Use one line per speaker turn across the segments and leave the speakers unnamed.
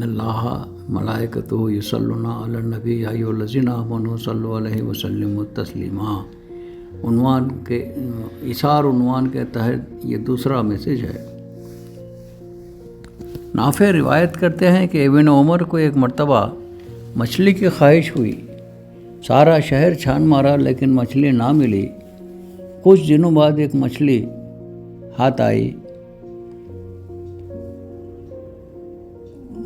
اللہ ملائکتہ یصلون علی النبی یا ایھاالذین آمنوا صلوا علیہ وسلموا تسلیما۔ عنوان کے اشار عنوان کے تحت یہ دوسرا میسج ہے۔ نافع روایت کرتے ہیں کہ ابن عمر کو ایک مرتبہ مچھلی کی خواہش ہوئی، سارا شہر چھان مارا لیکن مچھلی نہ ملی۔ کچھ دنوں بعد ایک مچھلی ہاتھ آئی۔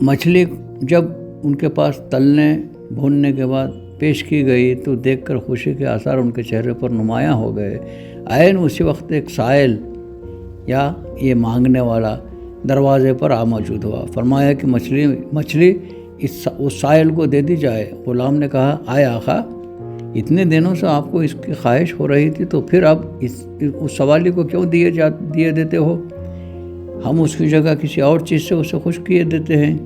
مچھلی جب ان کے پاس تلنے بھوننے کے بعد پیش کی گئی تو دیکھ کر خوشی کے آثار ان کے چہرے پر نمایاں ہو گئے۔ عین اسی وقت ایک سائل یا یہ مانگنے والا دروازے پر موجود ہوا۔ فرمایا کہ مچھلی اس سائل کو دے دی جائے۔ غلام نے کہا، آئے آقا، اتنے دنوں سے آپ کو اس کی خواہش ہو رہی تھی تو پھر اب اس سوالی کو کیوں دیے دیتے ہو؟ ہم اس کی جگہ کسی اور چیز سے اسے خوش کیے دیتے ہیں۔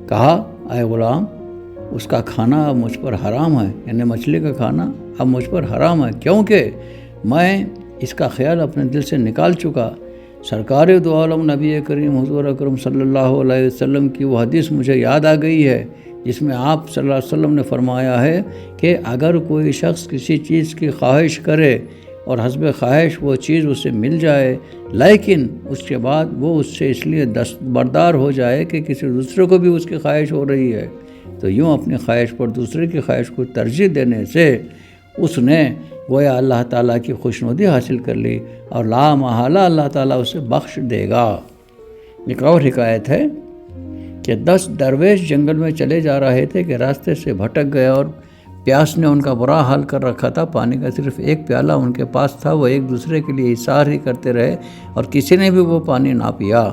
کہا، اے غلام، اس کا کھانا اب مجھ پر حرام ہے، یعنی مچھلی کا کھانا اب مجھ پر حرام ہے، کیونکہ میں اس کا خیال اپنے دل سے نکال چکا۔ سرکار دو عالم نبی کریم حضور اکرم صلی اللہ علیہ وسلم کی وہ حدیث مجھے یاد آ گئی ہے جس میں آپ صلی اللہ علیہ وسلم نے فرمایا ہے کہ اگر کوئی شخص کسی چیز کی خواہش کرے اور حسب خواہش وہ چیز اسے مل جائے، لیکن اس کے بعد وہ اس سے اس لیے دستبردار ہو جائے کہ کسی دوسرے کو بھی اس کی خواہش ہو رہی ہے، تو یوں اپنی خواہش پر دوسرے کی خواہش کو ترجیح دینے سے اس نے گویا اللہ تعالیٰ کی خوشنودی حاصل کر لی اور لا محالہ اللہ تعالیٰ اسے بخش دے گا۔ ایک اور حکایت ہے کہ 10 درویش جنگل میں چلے جا رہے تھے کہ راستے سے بھٹک گئے اور پیاس نے ان کا برا حال کر رکھا تھا۔ پانی کا صرف ایک پیالہ ان کے پاس تھا۔ وہ ایک دوسرے کے لیے ایثار ہی کرتے رہے اور کسی نے بھی وہ پانی نہ پیا،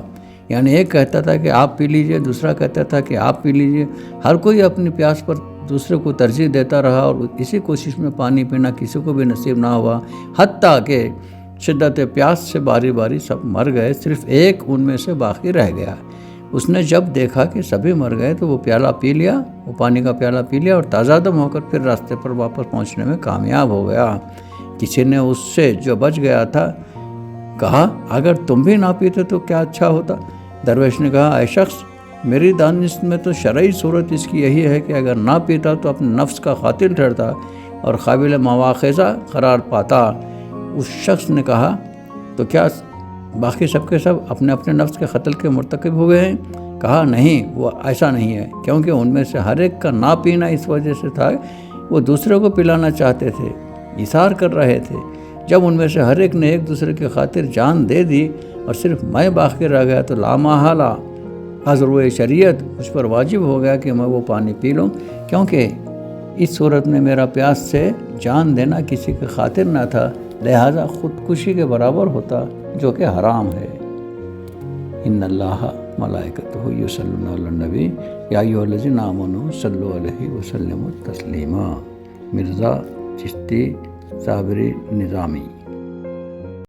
یعنی ایک کہتا تھا کہ آپ پی لیجئے، دوسرا کہتا تھا کہ آپ پی لیجئے۔ ہر کوئی اپنی پیاس پر دوسرے کو ترجیح دیتا رہا اور اسی کوشش میں پانی پینا کسی کو بھی نصیب نہ ہوا، حتیٰ کہ شدت پیاس سے باری باری سب مر گئے، صرف ایک ان میں سے باقی رہ گیا۔ اس نے جب دیکھا کہ سبھی مر گئے تو وہ پیالہ پی لیا، وہ پانی کا پیالہ پی لیا اور تازہ دم ہو کر پھر راستے پر واپس پہنچنے میں کامیاب ہو گیا۔ کسی نے اس سے جو بچ گیا تھا کہا، اگر تم بھی نہ پیتے تو کیا اچھا ہوتا؟ درویش نے کہا، اے شخص، میری دانست میں تو شرعی صورت اس کی یہی ہے کہ اگر نہ پیتا تو اپنے نفس کا قاتل ٹھہرتا اور قابل مواخذہ قرار پاتا۔ اس شخص نے کہا، تو کیا باقی سب کے سب اپنے اپنے نفس کے قتل کے مرتکب ہوئے ہیں؟ کہا، نہیں، وہ ایسا نہیں ہے، کیونکہ ان میں سے ہر ایک کا نہ پینا اس وجہ سے تھا وہ دوسرے کو پلانا چاہتے تھے، ایثار کر رہے تھے۔ جب ان میں سے ہر ایک نے ایک دوسرے کی خاطر جان دے دی اور صرف میں باقی رہ گیا تو لامحالہ عذر شریعت مجھ پر واجب ہو گیا کہ میں وہ پانی پی لوں، کیونکہ اس صورت میں میرا پیاس سے جان دینا کسی کی خاطر نہ تھا، لہٰذا خودکشی کے برابر ہوتا، جو کہ حرام ہے۔ ان اللہ ملائکتہ یصلون علی النبی یا ایھاالذین آمنوا صلوا علیہ وسلموا تسلیما۔ مرزا چشتی صابری نظامی۔